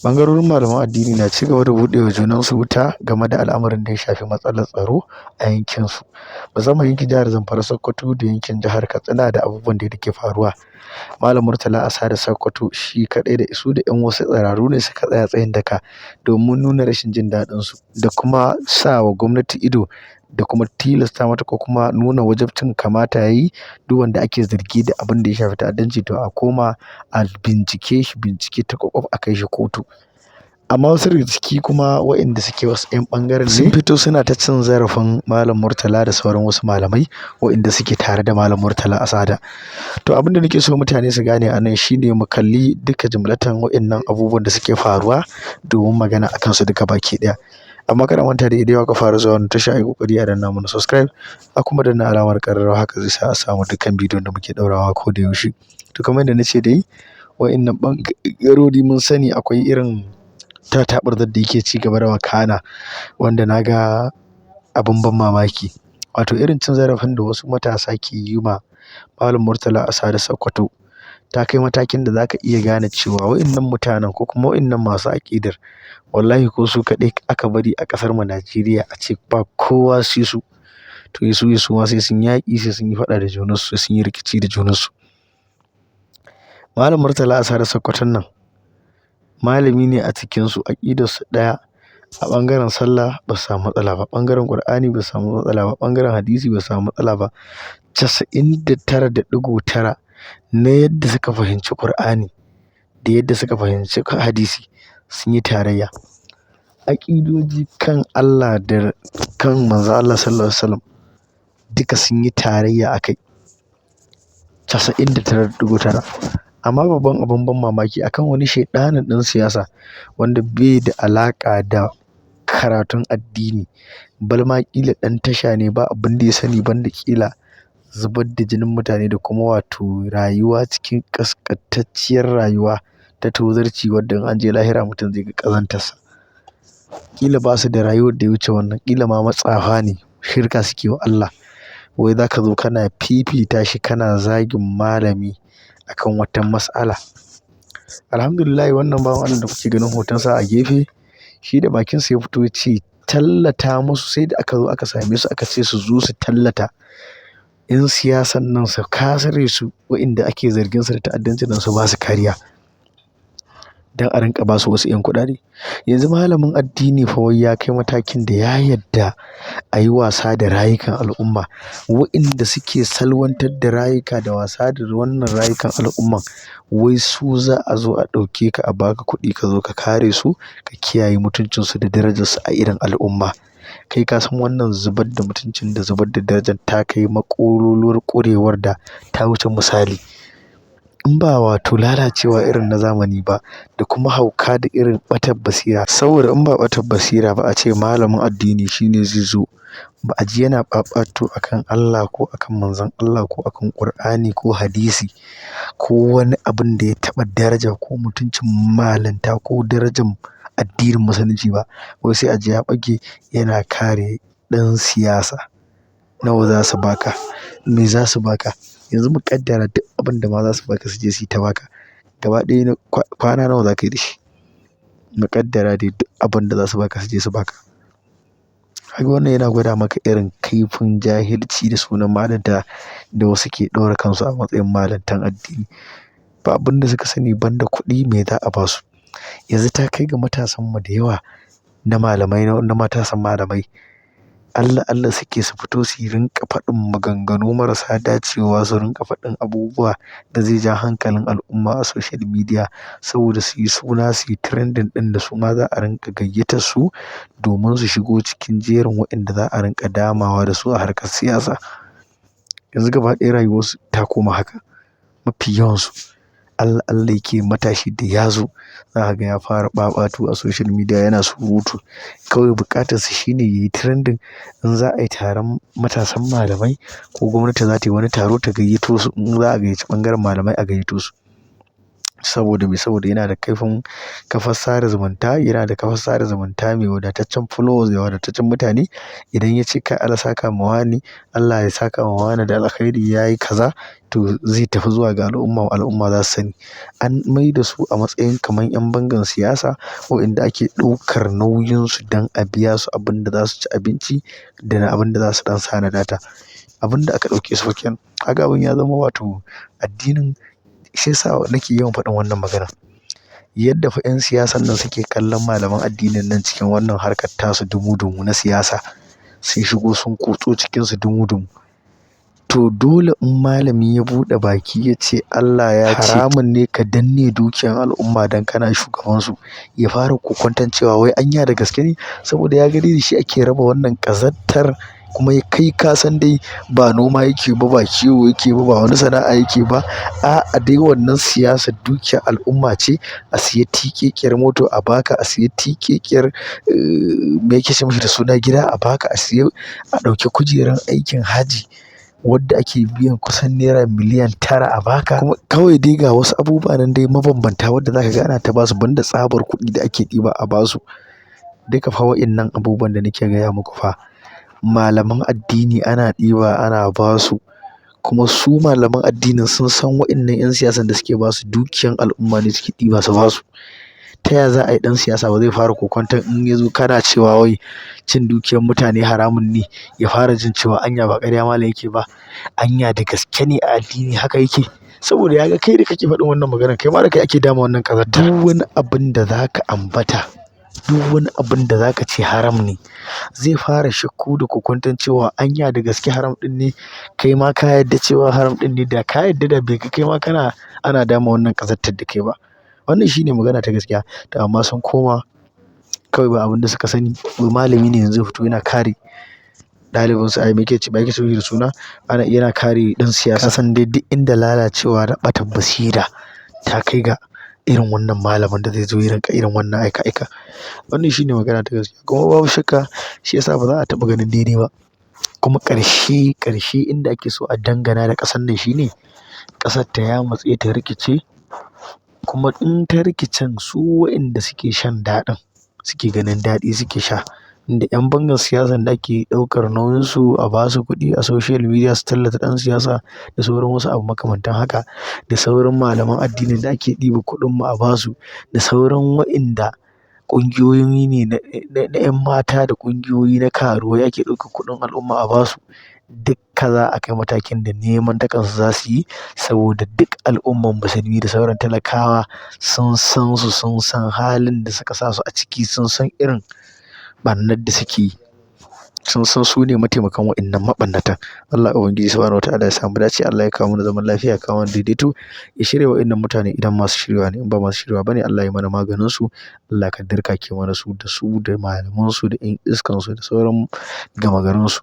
Ɓangarorin malaman addini na ci gaba da buɗewa junansu wuta game da al'amarin da ya shafi matsalar tsaro a yankinsu, musamman yankin jihar Zamfara, Sokoto da yankin jihar Katsina da abubuwan da ke faruwa. Malam Murtala Asada Sokoto shi kaɗai da su da 'yan wasu tsiraru ne suka tsaya tsayin daka domin nuna rashin jin daɗinsu da kuma sa wa gwamnati ido da kuma tilasta mata ko kuma nuna wajabcin kamata ya yi duk wanda ake zargi da abin da ya shafi ta'addanci to a koma a bincike shi bincike ta ƙwaƙwaf a kai shi kotu. Amma wasu daga ciki kuma waɗanda suke wasu 'yan ɓangaren ne sun fito suna ta cin zarafin Malam Murtala da sauran wasu malamai waɗanda suke tare da Malam Murtala Asada. To abin da nake so mutane su gane a nan shine mu kalli duka jumlatan waɗannan abubuwan da suke faruwa domin magana a kansu duka baki ɗaya. Amma kada manta da idan ka fara zuwa wannan tasha, ai kokari a danna mana subscribe a kuma danna alamar ƙararrawa, haka zai sa a samu dukkan bidiyon da muke ɗaurawa ko da yaushe. To kamar yadda nace dai waɗannan ɓangarori mun sani akwai irin tataɓarzar da yake ci gaba da wakana wanda na ga abin ban mamaki. Wato irin cin zarafin da wasu matasa ke yi ma Malam Murtala Asada Sokoto ta kai matakin da za ka iya gane cewa waɗannan mutanen ko kuma waɗannan masu aƙidar wallahi ko su kaɗai aka bari a ƙasar mu Najeriya a ce ba kowa sai su, to su ma sai sun yaƙi, sai sun yi faɗa da junansu, sai sun yi rikici da junansu. Malam Murtala Asada Sokoton nan malami ne a cikinsu, aƙidarsu ɗaya. A ɓangaren sallah ba su samu matsala ba, ɓangaren Ƙur'ani ba su samu matsala ba, ɓangaren hadisi ba su samu matsala ba. 99.9 na yadda suka fahimci Ƙur'ani da yadda suka fahimci hadisi sun yi tarayya. Aƙidoji kan Allah da kan Manzon Allah Sallallahu Alaihi Wasallam duka sun yi tarayya a kai 99.9. Amma babban abin ban mamaki akan wani shaiɗanin ɗan siyasa wanda bai da alaƙa da karatun addini, balma ƙila ɗan tasha ne, ba abin da ya sani banda ƙila zubar da jinin mutane da kuma wato rayuwa cikin ƙasƙantacciyar rayuwa ta tozarci wadda in an je lahira mutum zai ga ƙazantarsa. Ƙila ba su da rayuwar da ya wuce wannan, ƙila ma matsafa ne, shirka suke wa Allah. Wai za ka zo kana fifita shi kana zagin malami akan wata mas'ala. Alhamdulillah wannan bawan Allah da kuke ganin hotonsa a gefe, shi da bakinsa ya fito ya ce tallata musu, sai da aka zo aka same su aka ce su zo su tallata 'yan siyasan nan su kasare su waɗanda ake zargin su da ta'addanci nan su ba su kariya don a rinƙa ba su wasu 'yan kuɗaɗe. Yanzu malamin addini fa wai ya kai matakin da ya yadda a yi wasa da rayukan al'umma, waɗanda suke salwantar da rayuka da wasa da wannan rayukan al'umman, wai su za a zo a ɗauke ka a baka kuɗi ka zo ka kare su, ka kiyaye mutuncinsu da darajarsu a idon al'umma. Kai ka san wannan zubar da mutuncin da zubar da darajar ta kai maƙololuwar ƙurewar da ta wuce misali. In ba wato lalacewa irin na zamani ba da kuma hauka da irin ɓatar basira. Saboda in ba ɓatar basira ba a ce malamin addini shine zai zo ba a ji yana ɓaɓatu akan Allah ko akan Manzon Allah ko akan Ƙur'ani ko hadisi ko wani abin da ya taɓa daraja ko mutuncin malanta ko darajar addinin musulunci ba, wai sai a je ya ɓage yana kare ɗan siyasa. Nawa za su baka? Me za su baka? Yanzu mu ƙaddara duk abin da ma za su baka su je su yi ta baka. Gaba ɗaya kwana nawa za ka yi da shi? Mu ƙaddara dai duk abin da za su baka su je su baka. Kaga wannan yana gwada maka irin kaifin jahilci da sunan malanta da wasu ke ɗaura kansu a matsayin malantan addini. Ba abin da suka sani banda kuɗi me za a ba su. Yanzu ta kai ga matasanmu da yawa na malamai na matasan malamai Allah Allah suke su fito su rinƙa faɗin maganganu marasa dacewa, su rinƙa faɗin abubuwa da zai ja hankalin al'umma a social media saboda su yi suna, su yi trending ɗin da su ma za a rinƙa gayyatar su domin su shigo cikin jerin waɗanda za a rinƙa damawa da su a harkar siyasa. Yanzu gaba ɗaya rayuwarsu ta koma haka. Mafi yawansu Allah Allah yake matashi da ya zo za ka ga ya fara ɓaɓatu a social media yana surutu. Kawai buƙatarsa shine yayi trending. In za a yi taron matasan malamai ko gwamnati za ta yi wani taro ta gayyato su, in za a gayyaci ɓangaren malamai a gayyato su. Saboda me? Saboda yana da kaifin kafar sada zumunta, yana da kafar sada zumunta mai wadataccen followers da wadataccen mutane. Idan ya ce kai Allah saka ma wane, Allah ya saka ma wane da alkhairi yayi kaza, to zai tafi zuwa ga al'umma, al'umma za su sani. An mai da su a matsayin kamar 'yan bangan siyasa waɗanda ake ɗaukar nauyinsu don a biya su abin da za su ci abinci da abin da za su ɗan sa na data. Abin da aka ɗauke su fa kenan. Kaga abin ya zama wato addinin, shi yasa nake yawan faɗin wannan magana. Yadda fa 'yan siyasan nan suke kallon malaman addinin nan cikin wannan harkar tasu dumu-dumu na siyasa, sun shigo sun kutso cikinsu dumu-dumu. To dole in malami ya buɗe baki ya ce Allah ya ce haramun ne ka danne dukiyar al'umma don kana shugabansu, ya fara kokwanton cewa wai anya da gaske ne, saboda ya gani da shi ake raba wannan ƙazantar. Kuma kai ka san dai ba noma yake ba, ba kiwo yake ba, ba wani sana'a yake ba. A'a dai wannan siyasar dukiyar al'umma ce. A siya tiƙeƙiyar mota a baka, a siya tiƙeƙiyar me yake ce mashi da suna gida a baka, a siya, a ɗauki kujerar aikin hajji wadda ake biyan kusan naira miliyan 9 a baka. Kuma kawai dai ga wasu abubuwa nan dai mabambanta wadda zaka ga ana ta basu banda tsabar kuɗi da ake ɗiba a basu. Duka fa wa'innan abubuwan da nake gaya muku fa, malaman addini ana ɗiba ana basu. Kuma su malaman addinin sun san wa'innan 'yan siyasan da suke basu dukiyan al'umma ne suke ɗiba su basu. Ta ya za a yi ɗan siyasa ba zai fara kokwanton in ya zo kana cewa wai cin dukiyar mutane haramun ne, ya fara jin cewa anya ba ƙarya malam yake ba, anya da gaske ne a addini haka yake? Saboda ya ga kai da kake faɗin wannan maganar, kai ma da kai ake dama wannan ƙazantar. Duk wani abin da za ka ambata, duk wani abin da za ka ce haram ne, zai fara shakku da kokwanton cewa anya da gaske haram ɗin ne. Kai ma ka yarda cewa haram ɗin ne, da ka yarda da bai ga kai ma kana ana dama wannan ƙazantar da kai ba. Wannan shine magana ta gaskiya. To amma sun koma kawai ba abin da suka sani. Malami ne yanzu ya fito yana kare ɗalibinsa, ai me yake ce, ba yake ce da suna, yana kare ɗan siyasa. Ka san dai duk inda lalacewa da ɓatan basira ta kai ga irin wannan malamin da zai zo ya rinƙa irin wannan aika-aika. Wannan shine magana ta gaskiya. Kuma babu shakka shi yasa ba za a taɓa ganin daidai ba. Kuma ƙarshe inda ake so a dangana da ƙasar nan shine ƙasar ta yamutse ta rikice. Kuma in ta rikicen su waɗanda suke shan daɗin suke ganin daɗi suke sha. Inda 'yan bangan siyasan da ake ɗaukar nauyinsu a basu kuɗi a social media su tallata ɗan siyasa da sauran wasu abu makamantan haka. Da sauran malaman addinin da ake ɗiba kuɗin mu a basu. Da sauran waɗanda ƙungiyoyi ne na 'yan mata da ƙungiyoyi na karuwai ake ɗaukar kuɗin al'umma a basu. Dukka za a kai matakin da neman takansu za su yi, saboda duk al'umman musulmi da sauran talakawa sun san su, sun san halin da suka sa su a ciki, sun san irin ɓarnar da suke yi. Sun san su ne mataimakan wa'innan maɓannatan. Allah Ubangiji Subhanahu wa ta'ala ya sa mu dace. Allah ya kawo mana zaman lafiya, ya kawo mana daidaito, ya shirya wa'innan mutane idan masu shiryawa ne. In ba masu shiryawa ba ne, Allah ya mana maganinsu. Allah ka dirƙake mana su da malamansu da 'yan iskansu da sauran gama garinsu.